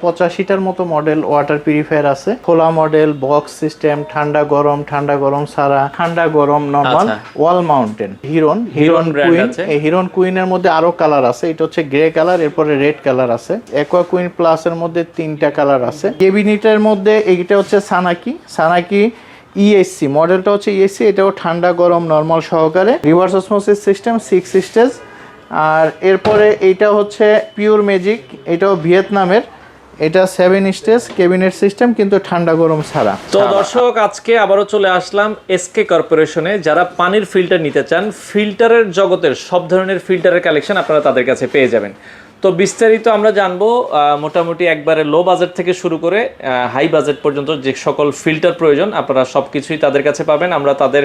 85টার মতো model water purifier আছে। খোলা মডেল, বক্স সিস্টেম, ঠান্ডা গরম ছাড়া, ঠান্ডা গরম নরমাল, ওয়াল মাউন্টেন। হিরন কুইন। এই হিরন কুইনের মধ্যে আরো কালার আছে। এটা হচ্ছে গ্রে কালার, এরপরে রেড কালার আছে। অ্যাকোয়া কুইন প্লাস এর মধ্যে 3টা কালার আছে। কেবিনেটের মধ্যে এইটা হচ্ছে সানাকি ইএসসি মডেলটা হচ্ছে ইএসসি। এটাও ঠান্ডা গরম নরমাল সহকারে, রিভার্স অসমোসিস সিস্টেম 6 স্টেজ। আর এরপরে এইটা হচ্ছে পিওর ম্যাজিক, এটাও ভিয়েতনামের। এটা 7 স্টেজ ক্যাবিনেট সিস্টেম, কিন্তু ঠান্ডা গরম ছাড়া। তো দর্শক, আজকে আবারও চলে আসলাম এসকে কর্পোরেশনে। যারা পানির ফিল্টার নিতে চান, ফিল্টারের জগতের সব ধরনের ফিল্টারের কালেকশন আপনারা তাদের কাছে পেয়ে যাবেন। তো বিস্তারিত আমরা জানবো, মোটামুটি একবারে লো বাজেট থেকে শুরু করে হাই বাজেট পর্যন্ত যে সকল ফিল্টার প্রয়োজন আপনারা সবকিছুই তাদের কাছে পাবেন। আমরা তাদের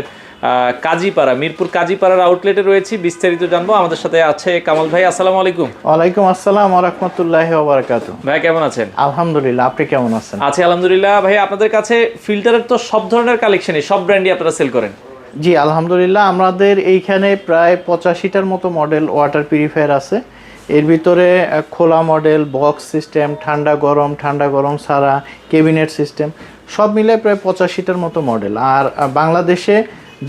কাজীপাড়া, মিরপুর কাজীপাড়ার আউটলেটে রয়েছি। বিস্তারিত জানবো। আমাদের সাথে আছে কামাল ভাই। আসসালামু আলাইকুম। ওয়ালাইকুম আসসালাম ওয়া রাহমাতুল্লাহি ওয়া বারাকাতুহু। ভাই কেমন আছেন? আলহামদুলিল্লাহ, আপনি কেমন আছেন? আছি আলহামদুলিল্লাহ। ভাই, আপনাদের কাছে ফিল্টারের তো সব ধরনের কালেকশনই, সব ব্র্যান্ডই আপনারা সেল করেন? জি আলহামদুলিল্লাহ, আমাদের এইখানে প্রায় 85টার মতো মডেল ওয়াটার পিউরিফায়ার আছে। এর ভিতরে খোলা মডেল, বক্স সিস্টেম, ঠান্ডা গরম ছাড়া, ক্যাবিনেট সিস্টেম সব মিলে প্রায় 85টার মতো মডেল। আর বাংলাদেশে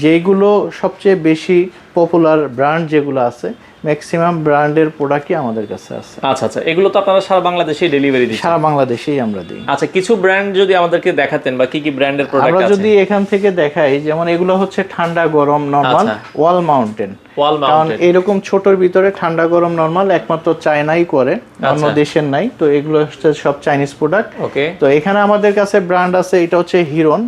যেগুলো সবচেয়ে বেশি পপুলার ব্র্যান্ড যেগুলো আছে, ম্যাক্সিমাম ব্র্যান্ডের প্রোডাক্টই আমাদের কাছে আছে। আচ্ছা আচ্ছা, এগুলো তো আপনারা সারা বাংলাদেশেই ডেলিভারি দিচ্ছেন? সারা বাংলাদেশেই আমরা দিই। আচ্ছা, কিছু ব্র্যান্ড যদি আমাদেরকে দেখাতেন বা কি কি ব্র্যান্ডের প্রোডাক্ট আছে? আমরা যদি এখান থেকে দেখাই, যেমন এগুলো হচ্ছে ঠান্ডা গরম নরমাল, ওয়াল মাউন্টেন। কারণ এরকম ছোটর ভিতরে ঠান্ডা গরম নরমাল একমাত্র চায়নাই করে, অন্য দেশের নাই। তো এগুলো হচ্ছে সব চাইনিজ প্রোডাক্ট। ওকে। তো এখানে আমাদের কাছে ব্র্যান্ড আছে, এটা হচ্ছে হিরন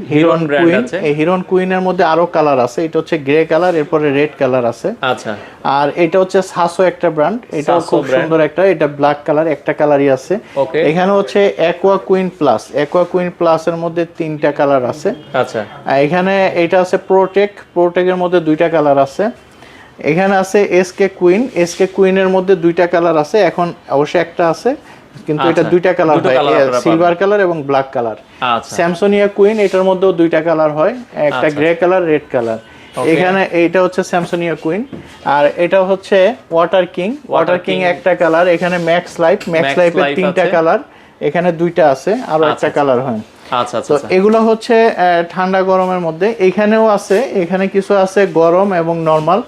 কুইন। এই হিরন কুইনের মধ্যে আরো কালার আছে। এটা হচ্ছে গ্রে কালার, এরপরে রেড কালার আছে। আচ্ছা। আর এটা হচ্ছে সাসো একটা ব্র্যান্ড, এটাও খুব সুন্দর একটা, এটা ব্ল্যাক কালার, একটা কালারই আছে। এখানে হচ্ছে অ্যাকোয়া কুইন প্লাস এর মধ্যে 3টা কালার আছে। আচ্ছা। এখানে এটা আছে প্রোটেকের মধ্যে 2টা কালার আছে। এখানে আছে এসকে কুইনের মধ্যে 2টা কালার আছে। এখন অবশ্যই একটা আছে, কিন্তু এটা 2টা কালার হয়, সিলভার কালার এবং ব্ল্যাক কালার। স্যামসোনিয়া কুইন, এটার মধ্যেও 2টা কালার হয়, একটা গ্রে কালার, রেড কালার। এখানে এইটা হচ্ছে স্যামসোনিয়া কুইন। আর এটা হচ্ছে ওয়াটার কিং একটা কালার। এখানে ম্যাক্স লাইফের 3টা কালার, এখানে 2টা আছে, আরো একটা কালার হয়। আচ্ছা। তো এগুলো হচ্ছে ঠান্ডা গরমের মধ্যে। এখানেও আছে, এখানে কিছু আছে গরম এবং নরমাল।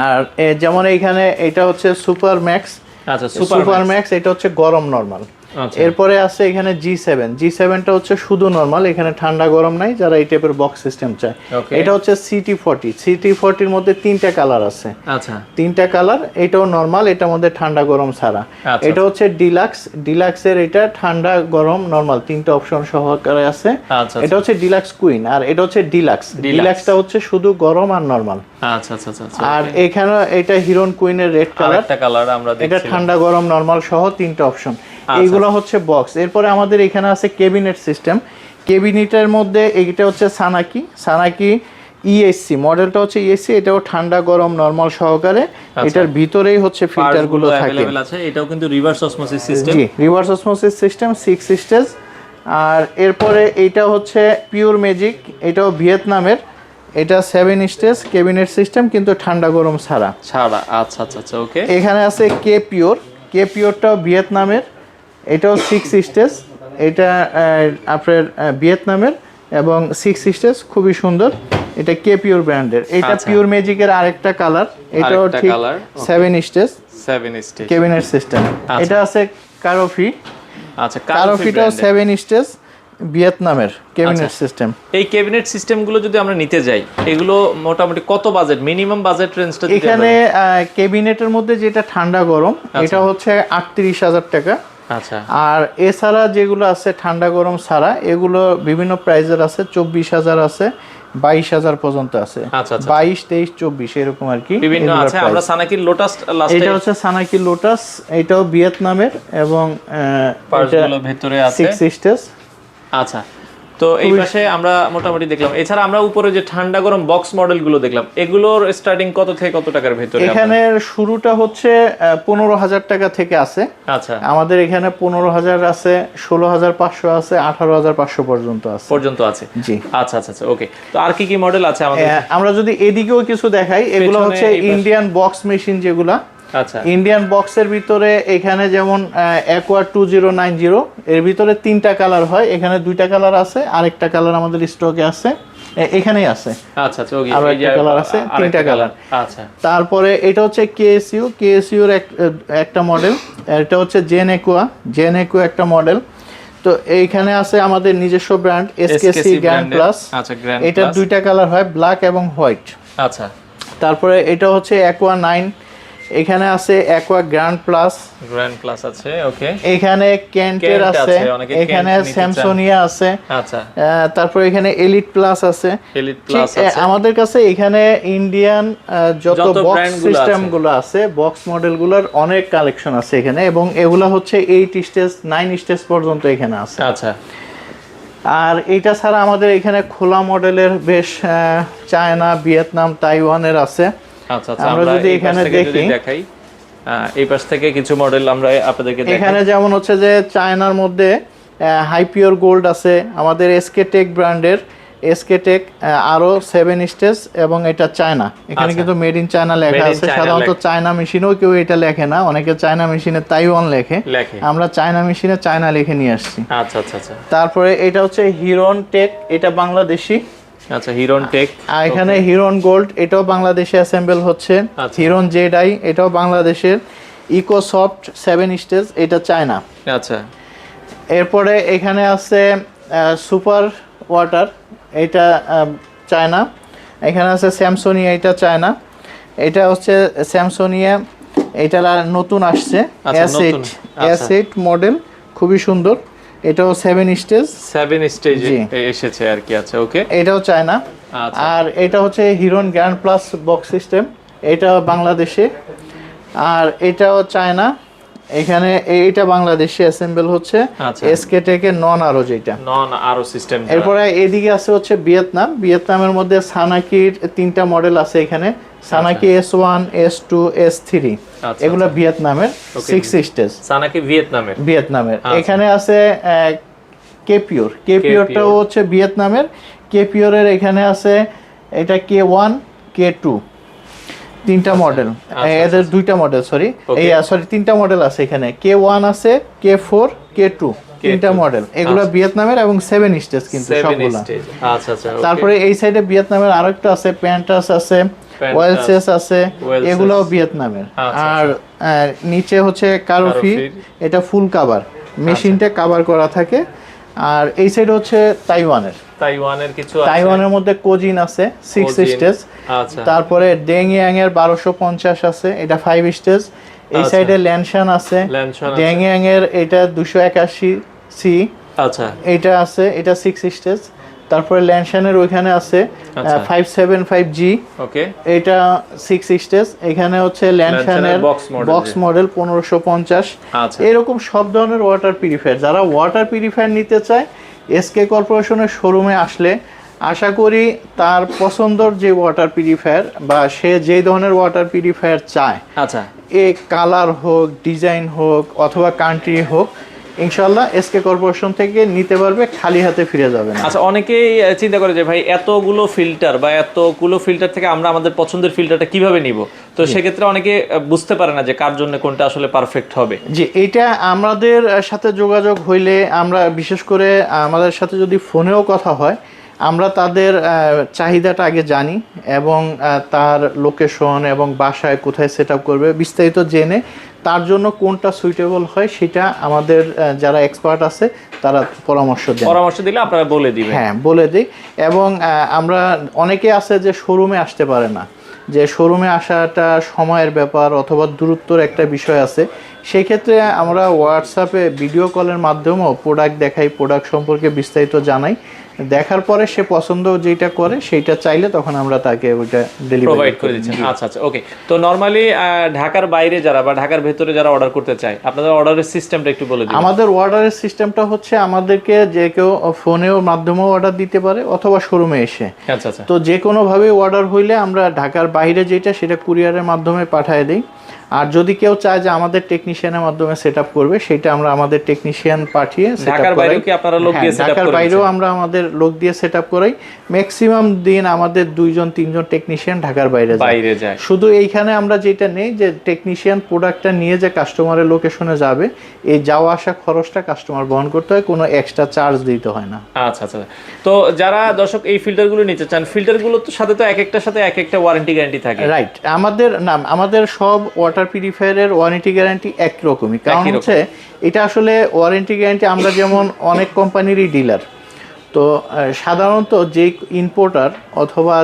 আর যেমন এইখানে এটা হচ্ছে সুপার ম্যাক্স, এটা হচ্ছে গরম নরমাল। এরপরে আছে এখানে জি7টা হচ্ছে শুধু নরমাল, এখানে ঠান্ডা গরম নাই, যারা এই টাইপের বক্স সিস্টেম চায়। এটা হচ্ছে সিটি40 মধ্যে 3টা কালার আছে। আচ্ছা, 3টা কালার। এটাও নরমাল, এটার মধ্যে ঠান্ডা গরম ছাড়া। এটা হচ্ছে ডিলাক্সের, এটা ঠান্ডা গরম নরমাল 3টা অপশন সহকারে আছে। এটা হচ্ছে ডিলাক্স কুইন। আর এটা হচ্ছে ডিলাক্সটা হচ্ছে শুধু গরম আর নরমাল। আচ্ছা। আর এখানে এটা হিরন কুইনের রেড কালার, এটা ঠান্ডা গরম নরমাল সহ 3টা অপশন। এইগুলো হচ্ছে বক্স। এরপরে আমাদের এখানে আছে ক্যাবিনেট সিস্টেম। ক্যাবিনেটের মধ্যে এইটা হচ্ছে সানাকি ইএসসি মডেলটা হচ্ছে ইএসসি। এটাও ঠান্ডা গরম নরমাল সহকারে, এটার ভিতরেই হচ্ছে ফিল্টার গুলো থাকে। এটাও কিন্তু রিভার্স অসমোসিস সিস্টেম। জি, রিভার্স অসমোসিস সিস্টেম 6 স্টেজ। আর এরপরে এইটা হচ্ছে পিওর ম্যাজিক, এটাও ভিয়েতনামের। এটা 7 স্টেজ ক্যাবিনেট সিস্টেম, কিন্তু ঠান্ডা গরম ছাড়া। আচ্ছা। ওকে। এখানে আছে কে পিওরটাও ভিয়েতনামের, এটাও 6 স্টেজ। এটা আপনার ভিয়েতনামের এবং 6 স্টেজ, খুবই সুন্দর। এটা কে পিওর ব্র্যান্ডের। এটা পিওর ম্যাজিকের আরেকটা কালার, এটাও ঠিক 7 স্টেজ ক্যাবিনেট সিস্টেম। এটা আছে কারোফি। আচ্ছা, কারোফিটাও 7 স্টেজ ভিয়েতনামের ক্যাবিনেট সিস্টেম। এই ক্যাবিনেট সিস্টেমগুলো যদি আমরা নিতে যাই, এগুলো মোটামুটি কত বাজেট, মিনিমাম বাজেট রেঞ্জটা? এখানে ক্যাবিনেটের মধ্যে যেটা ঠান্ডা গরম, এটা হচ্ছে 38,000 টাকা। আচ্ছা। আর এছাড়া যেগুলো আছে ঠান্ডা গরম ছাড়া, এগুলো বিভিন্ন প্রাইজের আছে। 24,000 আছে, 22,000 পর্যন্ত আছে। 22, 23, 24 এরকম আর কি বিভিন্ন আছে। আমরা সানাকি লোটাস, এটা হচ্ছে সানাকি লোটাস, এটাও ভিয়েতনামের এবং পার্টসগুলো ভিতরে আছে 6 স্টেজ। আচ্ছা। তো এই পাশে আমরা মোটামুটি দেখলাম। এছাড়া আমরা উপরে যে ঠান্ডা গরম বক্স মডেলগুলো দেখলাম, এগুলোর স্টার্টিং কত থেকে কত টাকার ভিতরে? এখানে শুরুটা হচ্ছে 15,000 টাকা থেকে আছে। আচ্ছা। আমাদের এখানে 15,000 আছে, 16,500 আছে, 18,500 পর্যন্ত আছে। জি। আচ্ছা। ওকে। তো আর কি মডেল আছে আমাদের? আমরা যদি এদিকেও কিছু দেখাই, এগুলো হচ্ছে ইন্ডিয়ান বক্স মেশিন যেগুলা। আচ্ছা ইন্ডিয়ান বক্সের ভিতরে এখানে যেমন অ্যাকোয়া 2090 এর ভিতরে 3টা কালার হয়, এখানে 2টা কালার আছে, আরেকটা কালার আমাদের স্টকে আছে, এখানেই আছে। আচ্ছা আচ্ছা ওকে, আর একটা কালার আছে, 3টা কালার। আচ্ছা তারপরে এটা হচ্ছে কেএসইউ এর একটা মডেল, এটা হচ্ছে জেন একুয়া একটা মডেল। তো এইখানে আছে আমাদের নিজস্ব ব্র্যান্ড এসকেসি গ্র্যান্ড প্লাস। আচ্ছা গ্র্যান্ড এটা 2টা কালার হয়, ব্ল্যাক এবং হোয়াইট। আচ্ছা তারপরে এটা হচ্ছে অ্যাকোয়া 9, এখানে আছে অ্যাকোয়া গ্র্যান্ড প্লাস আছে। ওকে, এখানে কেন্টের আছে, এখানে স্যামসোনিয়া আছে। আচ্ছা তারপর এখানে এলিট প্লাস আছে। আমাদের কাছে এখানে ইন্ডিয়ান যত বক্স সিস্টেম গুলো আছে, বক্স মডেল গুলোর অনেক কালেকশন আছে এখানে, এবং এগুলা হচ্ছে 8 স্টেজ 9 স্টেজ পর্যন্ত এখানে আছে। আচ্ছা, আর এটা ছাড়া আমাদের এখানে খোলা মডেলের বেশ চায়না, ভিয়েতনাম, তাইওয়ানের আছে। আচ্ছা আচ্ছা, আমরা যদি এখানে দেখাই এই পাশ থেকে কিছু মডেল আমরা আপনাদেরকে দেখাই। এখানে যেমন হচ্ছে যে চায়নার মধ্যে হাইপিওর গোল্ড আছে আমাদের এসকে টেক ব্র্যান্ডের, এসকে টেক আরো 7 স্টেজ, এবং এটা চায়না। এখানে কিন্তু মেড ইন চায়না লেখা আছে। সাধারণত চায়না মেশিনেও কেউ এটা লেখে না, অনেকে চায়না মেশিনে তাইওয়ান লেখে, আমরা চায়না মেশিনে চায়না লিখে নিয়ে আসছি। আচ্ছা আচ্ছা আচ্ছা। তারপরে এটা হচ্ছে হিরন টেক, এটা বাংলাদেশি। আচ্ছা, হিরন টেক। আর এখানে হিরন গোল্ড, এটাও বাংলাদেশে অ্যাসেম্বল হচ্ছে। হিরন জেডাই, এটাও বাংলাদেশের। ইকোসফট 7 স্টেজ, এটা চায়না। আচ্ছা, এরপরে এখানে আছে সুপার ওয়াটার, এটা চায়না। এখানে আছে স্যামসোনিয়া, এটা চায়না। এটা হচ্ছে স্যামসোনিয়া, এটা নতুন আসছে S8 মডেল, খুবই সুন্দর। এটাও 7 স্টেজ এসেছে আর কি। আচ্ছা ওকে, এটাও চায়না। আর এটা হচ্ছে হিরন গ্র্যান্ড প্লাস বক্স সিস্টেম, এটা বাংলাদেশে। আর এটাও চায়না, এখানে এইটা বাংলাদেশে অ্যাসেম্বল হচ্ছে এসকে টেকের নন আরো সিস্টেম। এরপরে এদিকে আছে হচ্ছে ভিয়েতনামের মধ্যে সানাকির 3টা মডেল আছে এখানে, সানাকি S1, S2, S3, এগুলো ভিয়েতনামের 6 স্টেজ। সানাকি ভিয়েতনামের। এখানে আছে কেপিওরটাও হচ্ছে ভিয়েতনামের। কেপিওরের এখানে আছে এটা K1, K2, 3টা মডেল, এদের 2টা মডেল, সরি 3টা মডেল আছে এখানে। K1 আছে, K4, K2, 3টা মডেল। এগুলো ভিয়েতনামের এবং 7 স্টেজ কিন্তু সবগুলো। আচ্ছা আচ্ছা। তারপরে এই সাইডে ভিয়েতনামের আরেকটা আছে, প্যান্টাস আছে, ওয়েলসেস আছে, এগুলোও ভিয়েতনামের। আর নিচে হচ্ছে কারোফি, এটা ফুল কাভার, মেশিনটা কাভার করা থাকে। আর এই সাইড হচ্ছে তাইওয়ানের মধ্যে কোজিন আছে 6 স্টেজ। তারপরে ডেংয়াং এর 1250 আছে, এটা 5 স্টেজ। এই সাইডে ল্যানশান আছে, ডেংয়াং এর এটা 281 সি, আচ্ছা এটা আছে, এটা 6 স্টেজ। তারপরে ল্যানশানের ওইখানে আছে 575G, ওকে, এটা 6 স্টেজ। এখানে হচ্ছে ল্যানশানের বক্স মডেল 1550। এরকম সব ধরনের ওয়াটার পিউরিফায়ার, যারা ওয়াটার পিউরিফায়ার নিতে চায় এসকে কর্পোরেশনের শোরুমে আসলে আশা করি তার পছন্দের যে ওয়াটার পিউরিফায়ার বা সে যে ধরনের ওয়াটার পিউরিফায়ার চায়, আচ্ছা এ কালার হোক, ডিজাইন হোক অথবা কান্ট্রি হোক, ইনশাআল্লাহ এসকে কর্পোরেশন থেকে নিতে পারবে, খালি হাতে ফিরে যাবে না। আচ্ছা, অনেকেই চিন্তা করে যে ভাই এতগুলো ফিল্টার থেকে আমরা আমাদের পছন্দের ফিল্টারটা কিভাবে নিব, তো সেক্ষেত্রে অনেকে বুঝতে পারে না যে কার জন্য কোনটা আসলে পারফেক্ট হবে। জি, এটা আমাদের সাথে যোগাযোগ হইলে, আমরা বিশেষ করে আমাদের সাথে যদি ফোনেও কথা হয়, আমরা তাদের চাহিদাটা আগে জানি এবং তার লোকেশন এবং বাসায় কোথায় সেট আপ করবে বিস্তারিত জেনে তার জন্য কোনটা সুইটেবল হয় সেটা আমাদের যারা এক্সপার্ট আছে তারা পরামর্শ দিলে আপনারা বলে দিবেন। হ্যাঁ, বলে দিই। এবং আমরা অনেকে আছে যে শোরুমে আসতে পারে না, যে শোরুমে আসাটা সময়ের ব্যাপার অথবা দূরত্বর একটা বিষয় আছে, সেই ক্ষেত্রে আমরা হোয়াটসঅ্যাপে ভিডিও কলের মাধ্যমেও প্রোডাক্ট দেখাই, প্রোডাক্ট সম্পর্কে বিস্তারিত জানাই। দেখার পরে সে পছন্দ যেটা করে সেইটা চাইলে তখন আমরা তাকে ওইটা প্রোভাইড করে দিচ্ছি। আচ্ছা আচ্ছা, ওকে। তো নরমালি ঢাকার বাইরে যারা বা ঢাকার ভেতরে যারা অর্ডার করতে চায়, আপনাদের অর্ডারের সিস্টেমটা একটু বলে দিন। আমাদের অর্ডারের সিস্টেমটা হচ্ছে আমাদেরকে যে কেউ ফোনেও মাধ্যমেও অর্ডার দিতে পারে অথবা শোরুমে এসে। আচ্ছা আচ্ছা। তো যে কোনো ভাবে অর্ডার হইলে আমরা ঢাকার বাইরে যেটা সেটা কুরিয়ারের মাধ্যমে পাঠিয়ে দিই। আর যদি কেউ চায় যে আমাদের টেকনিশিয়ানের মাধ্যমে সেটআপ করবে, সেটা আমরা আমাদের টেকনিশিয়ান পাঠিয়ে ঢাকার বাইরেও কি আপনারা লোক দিয়ে সেটআপ করেন? ঢাকার বাইরেও আমরা আমাদের লোক দিয়ে সেটআপ করাই। ম্যাক্সিমাম দিন আমাদের 2-3 টেকনিশিয়ান ঢাকার বাইরে যায়। শুধু এইখানে আমরা যেটা নেই যে টেকনিশিয়ান প্রোডাক্টটা নিয়ে যে কাস্টমারের লোকেশনে যাবে, এই যাওয়া আসা খরচটা কাস্টমার বহন করতে হয়, কোনো এক্সট্রা চার্জ দিতে হয় না। আচ্ছা আচ্ছা। তো যারা দর্শক এই ফিল্টারগুলো নিতে চান, ফিল্টারগুলো তো সাথে তো এক একটার সাথে এক একটা ওয়ারেন্টি গ্যারান্টি থাকে। রাইট, আমাদের সব ওয়াটার পিউরিফায়ারের ওয়ারেন্টি গ্যারান্টি একরকমই। কারণ হচ্ছে এটা আসলে ওয়ারেন্টি গ্যারান্টি, আমরা যেমন অনেক কোম্পানিরই ডিলার, তো সাধারণত যে ইম্পোর্টার অথবা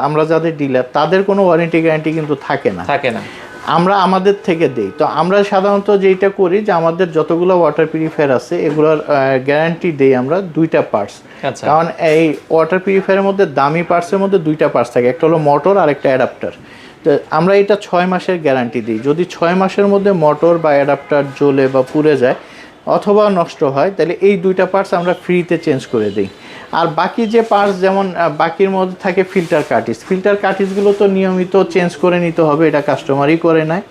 আমরা যাদের ডিলার, তাদের কোনো ওয়ারেন্টি গ্যারান্টি কিন্তু থাকে না। আমরা আমাদের থেকে দেই। তো আমরা সাধারণত যেটা করি যে আমাদের যতগুলো ওয়াটার পিউরিফায়ার আছে এগুলোর গ্যারান্টি দেই আমরা 2টা পার্টস। কারণ এই ওয়াটার পিউরিফায়ারের মধ্যে দামি পার্টসের মধ্যে 2টা পার্টস থাকে, একটা হলো মোটর আর একটা অ্যাডাপ্টার। তো আমরা এটা 6 মাসের গ্যারান্টি দিই। যদি 6 মাসের মধ্যে মোটর বা অ্যাডাপ্টার জ্বলে বা পুড়ে যায় অথবা নষ্ট হয়, তাহলে এই 2টা পার্টস আমরা ফ্রিতে চেঞ্জ করে দিই। আর বাকি যে পার্টস, যেমন বাকির মধ্যে থাকে ফিল্টার কার্টিজগুলো তো নিয়মিত চেঞ্জ করে নিতে হবে, এটা কাস্টমারই করে নেয়।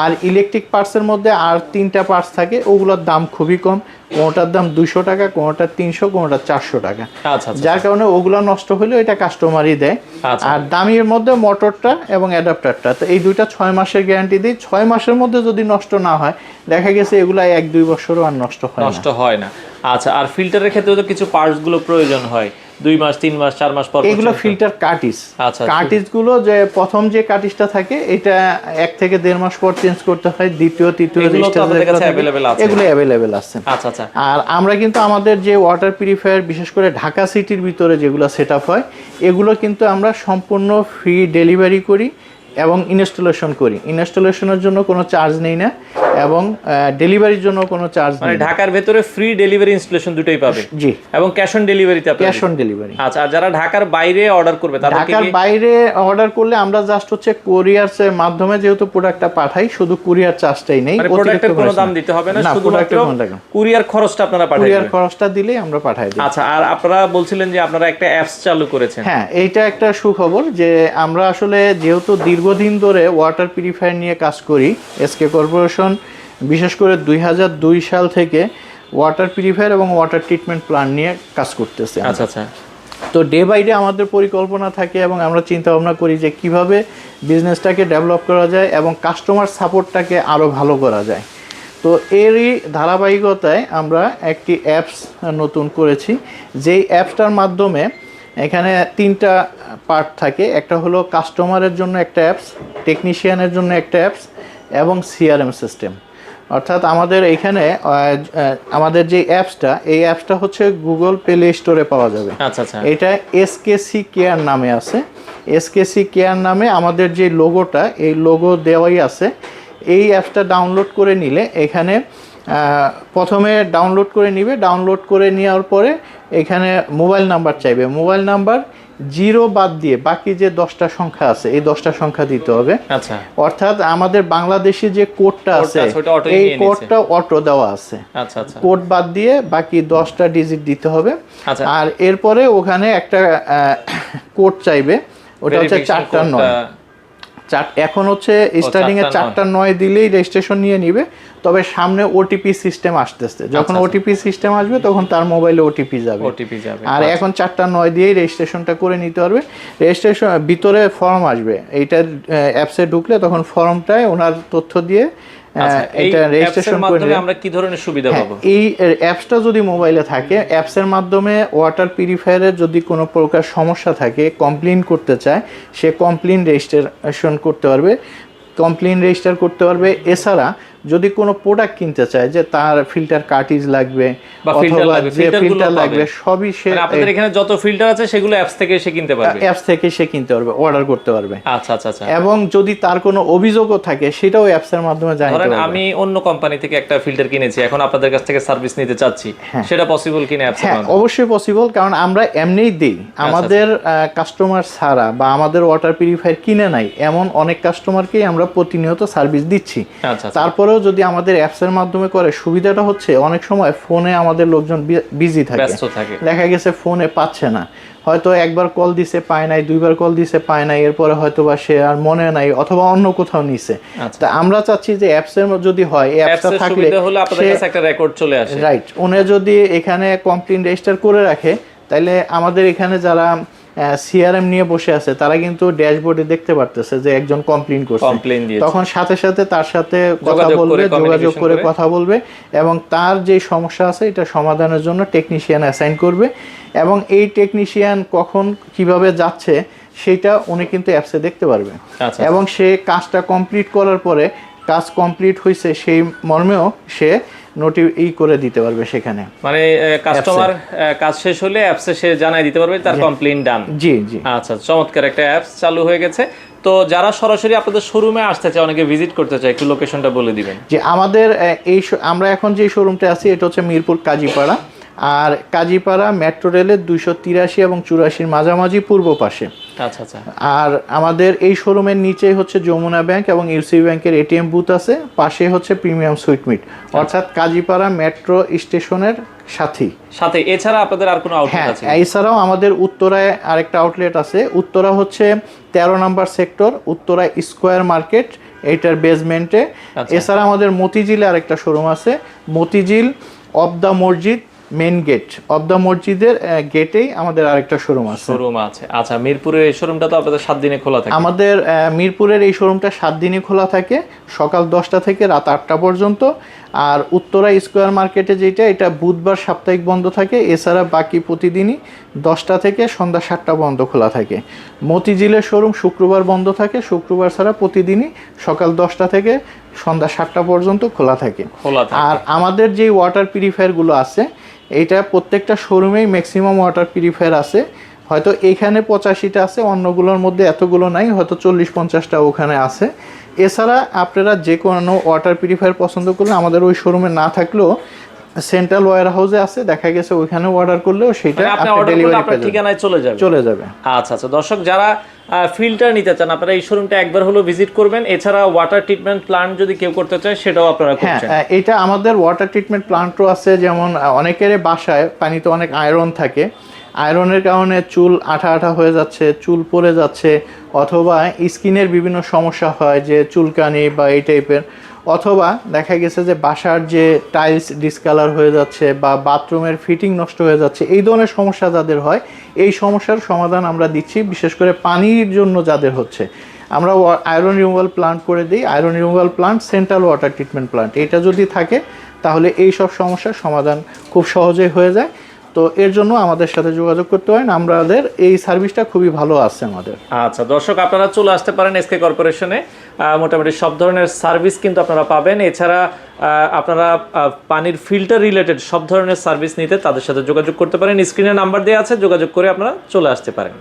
আর ইলেকট্রিক পার্টসের মধ্যে আর 3টা পার্টস থাকে, ওগুলোর দাম খুবই কম, কোনোটার দাম 200 টাকা, কোনোটা 300, কোনোটা 400 টাকা। যার কারণে ওগুলো নষ্ট হলেও এটা কাস্টমারই দেয়। আর দামির মধ্যে মোটরটা এবং অ্যাডাপ্টারটা, তো এই 2টা 6 মাসের গ্যারান্টি দিই। 6 মাসের মধ্যে যদি নষ্ট না হয়, দেখা গেছে এগুলো 1-2 বছরও আর নষ্ট হয় না। আচ্ছা, আর ফিল্টারের ক্ষেত্রে তো কিছু পার্টস গুলো প্রয়োজন হয় 2 মাস 3 মাস 4 মাস পর। এগুলো ফিল্টার কার্টিজ। আচ্ছা, কার্টিজগুলো যে প্রথম যে কার্টিজটা থাকে এটা 1 থেকে 1.5 মাস পর চেঞ্জ করতে হয়। দ্বিতীয় তৃতীয় এগুলো অ্যাভেলেবেল আছে। আচ্ছা আচ্ছা। আর আমরা কিন্তু আমাদের যে ওয়াটার পিউরিফায়ার, বিশেষ করে ঢাকা সিটির ভিতরে যেগুলো সেটআপ হয়, এগুলো কিন্তু আমরা সম্পূর্ণ ফ্রি ডেলিভারি করি এবং ইনস্টলেশন করি। ইনস্টলেশনের জন্য কোনো চার্জ নেই না এবং ডেলিভারির জন্য কোনো চার্জ নেই। মানে ঢাকার ভেতরে ফ্রি ডেলিভারি ইনস্টলেশন দুটোই পাবে? জি। এবং ক্যাশ অন ডেলিভারিতে আপনারা? Cash on delivery. আচ্ছা, আর যারা ঢাকার বাইরে অর্ডার করবে তাদের কি? ঢাকার বাইরে অর্ডার করলে আমরা জাস্ট হচ্ছে কুরিয়ারের মাধ্যমে যেহেতু প্রোডাক্টটা পাঠাই, শুধু কুরিয়ার চার্জটাই নেই, মানে প্রোডাক্টের কোনো দাম দিতে হবে না, শুধুমাত্র কুরিয়ার খরচটা আপনারা পাঠাবেন। কুরিয়ার খরচটা দিলেই আমরা পাঠাই দিই। আচ্ছা, আর আপনারা বলছিলেন যে আপনারা একটা অ্যাপস চালু করেছেন। হ্যাঁ, এইটা একটা সুখবর যে আমরা আসলে যেহেতু দীর্ঘদিন ধরে ওয়াটার পিউরিফায়ার নিয়ে কাজ করি, এসকে কর্পোরেশন বিশেষ করে 2002 সাল থেকে ওয়াটার পিউরিফায়ার এবং ওয়াটার ট্রিটমেন্ট প্ল্যান্ট নিয়ে কাজ করতেছে। আচ্ছা আচ্ছা। তো ডে বাই ডে আমাদের পরিকল্পনা থাকে এবং আমরা চিন্তা ভাবনা করি যে কিভাবে বিজনেসটাকে ডেভেলপ করা যায় এবং কাস্টমার সাপোর্টটাকে আরও ভালো করা যায়। তো এরই ধারাবাহিকতায় আমরা একটি অ্যাপস নতুন করেছি, যেই অ্যাপসটার মাধ্যমে এখানে 3টা পার্ট থাকে। একটা হলো কাস্টমারের জন্য একটা অ্যাপস, টেকনিশিয়ানের জন্য একটা অ্যাপস এবং সিআরএম সিস্টেম। অর্থাৎ আমাদের এখানে আমাদের যে অ্যাপসটা, এই অ্যাপসটা হচ্ছে গুগল প্লে স্টোরে পাওয়া যাবে। আচ্ছা আচ্ছা। এটা এসকেসি কেয়ার নামে আছে। এসকেসি কেয়ার নামে আমাদের যে লোগোটা, এই লোগো দেওয়াই আছে। এই অ্যাপসটা ডাউনলোড করে নিলে এখানে প্রথমে ডাউনলোড করে নিবে, ডাউনলোড করে নেওয়ার পরে এখানে মোবাইল নাম্বার চাইবে। মোবাইল নাম্বার 0 বাদ দিয়ে বাকি যে 10টা সংখ্যা আছে, এই 10টা সংখ্যা দিতে হবে। আচ্ছা। অর্থাৎ আমাদের বাংলাদেশে যে কোডটা আছে, এই কোডটা অটো দেওয়া আছে। আচ্ছা আচ্ছা। কোড বাদ দিয়ে বাকি 10টা ডিজিট দিতে হবে। আচ্ছা। আর এরপরে ওখানে একটা কোড চাইবে, ওটা হচ্ছে 4টা 9। এখন হচ্ছে স্টার্টিং এ 4টা 9 দিলেই রেজিস্ট্রেশন নিয়ে নিবে। তবে সামনে ওটিপি সিস্টেম আসতেছে, যখন ওটিপি সিস্টেম আসবে তখন তার মোবাইলে ওটিপি যাবে। আর এখন 4টা 9 দিয়েই রেজিস্ট্রেশনটা করে নিতে পারবে। রেজিস্ট্রেশন ভিতরে ফর্ম আসবে, এইটার অ্যাপসে ঢুকলে তখন ফর্মটায় ওনার তথ্য দিয়ে এটা রেজিস্ট্রেশন করে আমরা কি ধরনের সুবিধা পাবো? এই অ্যাপসটা যদি মোবাইলে থাকে, অ্যাপসের মাধ্যমে ওয়াটার পিউরিফায়ারের যদি কোনো প্রকার সমস্যা থাকে, কমপ্লেইন করতে চায়, সে কমপ্লেইন রেজিস্ট্রেশন করতে পারবে, কমপ্লেইন রেজিস্টার করতে পারবে। এছাড়া যদি কোনো প্রোডাক্ট কিনতে চায়, যে তার ফিল্টার কার্টিজ লাগবে অথবা যে ফিল্টার লাগবে, সবই সে, আপনাদের এখানে যত ফিল্টার আছে সেগুলো অ্যাপস থেকে সে কিনতে পারবে। অ্যাপস থেকে সে কিনতে পারবে, অর্ডার করতে পারবে। আচ্ছা আচ্ছা আচ্ছা। এবং যদি তার কোনো অভিযোগও থাকে সেটাও অ্যাপসের মাধ্যমে জানাতে পারবে। আমি অন্য কোম্পানি থেকে একটা ফিল্টার কিনেছি, এখন আপনাদের কাছ থেকে সার্ভিস নিতে চাচ্ছি, সেটা পসিবল কিনা অ্যাপসের মাধ্যমে? অবশ্যই পসিবল, কারণ আমরা এমনিই দেই। আমাদের কাস্টমার ছাড়া বা আমাদের ওয়াটার পিউরিফায়ার কিনে নাই এমন অনেক কাস্টমারকেই আমরা প্রতিনিয়ত সার্ভিস দিচ্ছি। তারপরেও এরপরেও যদি আমাদের অ্যাপসের মাধ্যমে করে, সুবিধাটা হচ্ছে অনেক সময় ফোনে আমাদের লোকজন বিজি থাকে, ব্যস্ত থাকে, দেখা গেছে ফোনে পাচ্ছে না, হয়তো একবার কল দিছে পায় নাই, দুইবার কল দিছে পায় নাই, এরপরে হয়তো বা সে আর মনে নাই অথবা অন্য কোথাও নিছে। তা আমরা চাচ্ছি যে অ্যাপসের যদি হয়, এই অ্যাপসটা থাকলে আপনাদের কাছে একটা রেকর্ড চলে আসে, রাইট, উনি যদি এখানে কমপ্লেইন রেজিস্টার করে রাখে, তাহলে আমাদের এখানে যারা সিআরএম নিয়ে বসে আছে তারা কিন্তু ড্যাশবোর্ডে দেখতে পারতেছে যে একজন কমপ্লেইন করছে, তখন সাথে সাথে তার সাথে কথা বলবে, যোগাযোগ করে কথা বলবে এবং তার যে সমস্যা আছে এটা সমাধানের জন্য টেকনিশিয়ান অ্যাসাইন করবে, এবং এই টেকনিশিয়ান কখন কিভাবে যাচ্ছে সেটা উনি কিন্তু অ্যাপসে দেখতে পারবে, এবং সে কাজটা কমপ্লিট করার পরে কাজ কমপ্লিট হয়েছে সেই মর্মেও সে করে দিতে পারবে সেখানে, মানে কাস্টমার কাজ শেষ হলে অ্যাপসে সে জানাই দিতে পারবে তার কমপ্লেইন ডান। জি জি, আচ্ছা, চমৎকার একটা অ্যাপস চালু হয়ে গেছে। তো যারা সরাসরি আপনাদের শোরুমে আসতে চায়, অনেকে ভিজিট করতে চায়, একটু লোকেশনটা বলে দিবেন। যে আমাদের আমরা এখন যে শোরুমটা আছি এটা হচ্ছে মিরপুর কাজীপাড়া, আর কাজীপাড়া মেট্রো রেলের 283 এবং 84 মাঝামাঝি পূর্ব পাশে। আচ্ছা আচ্ছা। আর আমাদের এই শোরুমের নিচেই হচ্ছে যমুনা ব্যাংক এবং ইউসিবি ব্যাংকের এটিএম বুথ আছে, পাশে হচ্ছে প্রিমিয়াম সুইট মিট, অর্থাৎ কাজীপাড়া মেট্রো স্টেশনের সাথে। এছাড়া আপনাদের আর কোনো আউটলেট আছে? হ্যাঁ, এছাড়াও আমাদের উত্তরায় আরেকটা আউটলেট আছে। উত্তরা হচ্ছে 13 নম্বর সেক্টর, উত্তরা স্কয়ার মার্কেট, এইটার বেসমেন্টে। এছাড়া আমাদের মতিঝিলে আরেকটা শোরুম আছে, মতিঝিল অফ দ্য মসজিদ মেইন গেট, অফ দ্য মসজিদের গেটেই আমাদের আরেকটা শোরুম আছে। আচ্ছা, মিরপুরের এই শোরুমটা তো আপনাদের 7 দিনে খোলা থাকে? আমাদের মিরপুরের এই শোরুমটা 7 দিনই খোলা থাকে, সকাল 10টা থেকে রাত 8টা পর্যন্ত। আর উত্তরা স্কয়ার মার্কেটে যেটা, এটা বুধবার সাপ্তাহিক বন্ধ থাকে, এছাড়া বাকি প্রতিদিনই 10টা থেকে সন্ধ্যা 7টা পর্যন্ত খোলা থাকে। মতিঝিলের শোরুম শুক্রবার বন্ধ থাকে, শুক্রবার ছাড়া প্রতিদিনই সকাল 10টা থেকে সন্ধ্যা 7টা পর্যন্ত খোলা থাকে। আর আমাদের যে ওয়াটার পিউরিফায়ারগুলো আছে, এইটা প্রত্যেকটা শোরুমেই ম্যাক্সিমাম ওয়াটার পিউরিফায়ার আছে, হয়তো এইখানে 85টা আছে, অন্যগুলোর মধ্যে এতগুলো নাই, হয়তো 40-50টা ওখানে আছে। এছাড়া আপনারা যে কোনো ওয়াটার পিউরিফায়ার পছন্দ করলে আমাদের ওই শোরুমে না থাকলেও সেন্ট্রাল ওয়্যার হাউসে আছে, দেখা গেছে ওইখানে অর্ডার করলেও সেটা আপনার ঠিকানায় চলে যাবে। আচ্ছা আচ্ছা, দর্শক যারা ফিল্টার নিতে চান আপনারা এই শোরুমটা একবার হলো ভিজিট করবেন। এছাড়া ওয়াটার ট্রিটমেন্ট প্ল্যান্ট যদি কেউ করতে চায় সেটাও আপনারা করছেন? হ্যাঁ, এটা আমাদের ওয়াটার ট্রিটমেন্ট প্ল্যান্টও আছে। যেমন অনেকের বাসায় পানিতে অনেক আয়রন থাকে, আয়রনের কারণে চুল আঠা আঠা হয়ে যাচ্ছে, চুল পড়ে যাচ্ছে, অথবা স্কিনের বিভিন্ন সমস্যা হয়, যে চুলকানি বা এই টাইপের, অথবা দেখা গেছে যে বাসার যে টাইলস ডিসকালার হয়ে যাচ্ছে বা বাথরুমের ফিটিং নষ্ট হয়ে যাচ্ছে, এই ধরনের সমস্যা যাদের হয়, এই সমস্যার সমাধান আমরা দিচ্ছি। বিশেষ করে পানির জন্য যাদের হচ্ছে, আমরা আয়রন রিমুভাল প্লান্ট করে দিই। Iron removal plant, central water treatment plant, এটা যদি থাকে তাহলে এই সব সমস্যার সমাধান খুব সহজেই হয়ে যায়। তো এর জন্য আমাদের সাথে যোগাযোগ করতে হয়, আমাদের এই সার্ভিসটা খুবই ভালো আছে আমাদের। আচ্ছা দর্শক, আপনারা চলে আসতে পারেন এসকে কর্পোরেশনে, মোটামুটি সব ধরনের সার্ভিস কিন্তু আপনারা পাবেন। এছাড়া আপনারা পানির ফিল্টার রিলেটেড সব ধরনের সার্ভিস নিতে তাদের সাথে যোগাযোগ করতে পারেন। স্ক্রিনে নাম্বার দেওয়া আছে, যোগাযোগ করে আপনারা চলে আসতে পারেন।